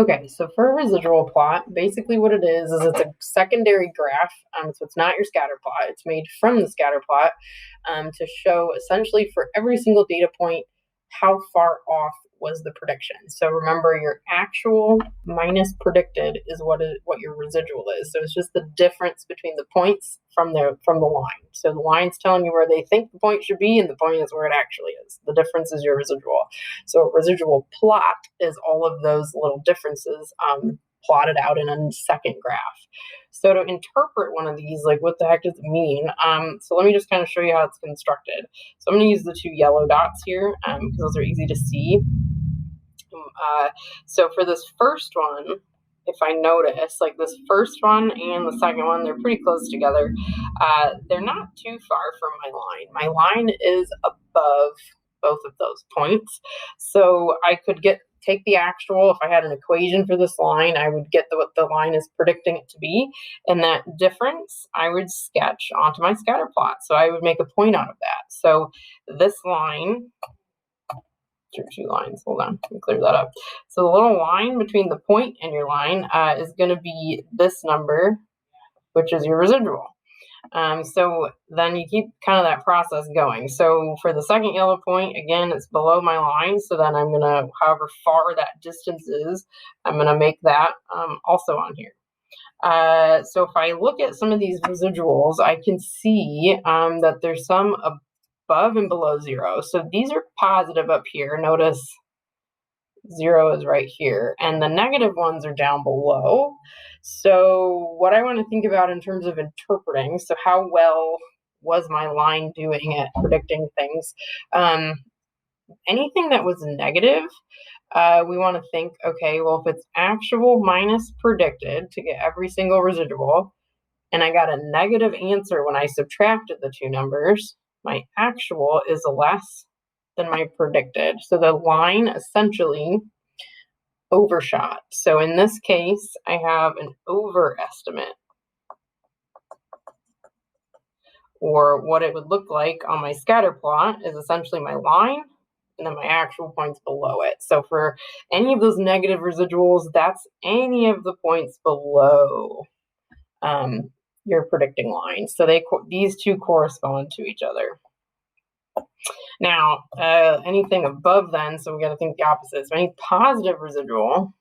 Okay, so for a residual plot, basically what it is it's a secondary graph. So it's not your scatter plot. It's made from the scatter plot to show essentially for every single data point how far off was the prediction. So remember, your actual minus predicted is what your residual is. So it's just the difference between the points from the line. So the line's telling you where they think the point should be, and the point is where it actually is. The difference is your residual. So a residual plot is all of those little differences plotted out in a second graph. So to interpret one of these, like what the heck does it mean? So let me just kind of show you how it's constructed. So I'm going to use the two yellow dots here because those are easy to see. So for this first one, if I notice, like this first one and the second one, they're pretty close together. They're not too far from my line. My line is above both of those points. So I could take the actual, if I had an equation for this line, I would get what the line is predicting it to be. And that difference, I would sketch onto my scatter plot. So I would make a point out of that. So this line, two lines. Hold on, let me clear that up. So the little line between the point and your line is going to be this number, which is your residual. So then you keep kind of that process going. So for the second yellow point, again, it's below my line. So then I'm going to, however far that distance is, I'm going to make that also on here. So if I look at some of these residuals, I can see that there's some above and below zero. So these are positive up here. Notice zero is right here, and the negative ones are down below. So what I want to think about in terms of interpreting, so how well was my line doing at predicting things? Anything that was negative, we want to think, okay, well, if it's actual minus predicted to get every single residual, and I got a negative answer when I subtracted the two numbers, my actual is less than my predicted. So the line essentially overshot. So in this case, I have an overestimate. Or what it would look like on my scatter plot is essentially my line and then my actual points below it. So for any of those negative residuals, that's any of the points below your predicting line. So these two correspond to each other. Now, anything above then, so we got to think the opposite. So any positive residual,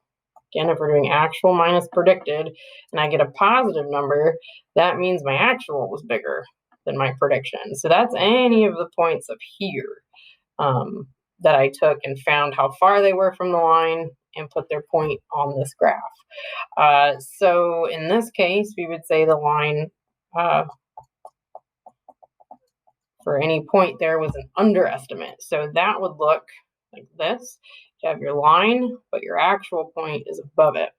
again, if we're doing actual minus predicted, and I get a positive number, that means my actual was bigger than my prediction. So that's any of the points up here that I took and found how far they were from the line and put their point on this graph. So in this case, we would say the line for any point there was an underestimate. So that would look like this. You have your line, but your actual point is above it.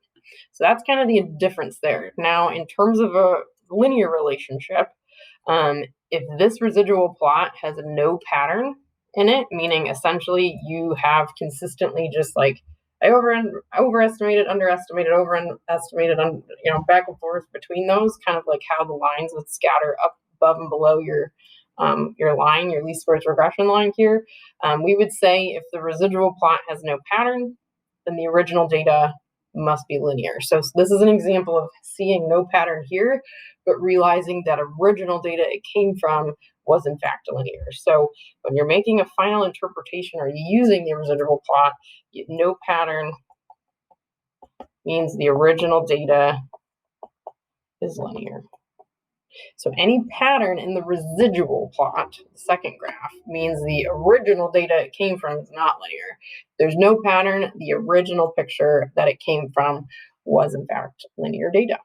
So that's kind of the difference there. Now, in terms of a linear relationship, if this residual plot has no pattern in it, meaning essentially you have consistently just like I overestimated, underestimated, overestimated, back and forth between those, kind of like how the lines would scatter up above and below your line, your least squares regression line here. We would say if the residual plot has no pattern, then the original data must be linear. So this is an example of seeing no pattern here, but realizing that original data it came from was in fact linear. So when you're making a final interpretation or using the residual plot, no pattern means the original data is linear. So any pattern in the residual plot, the second graph, means the original data it came from is not linear. There's no pattern. The original picture that it came from was in fact linear data.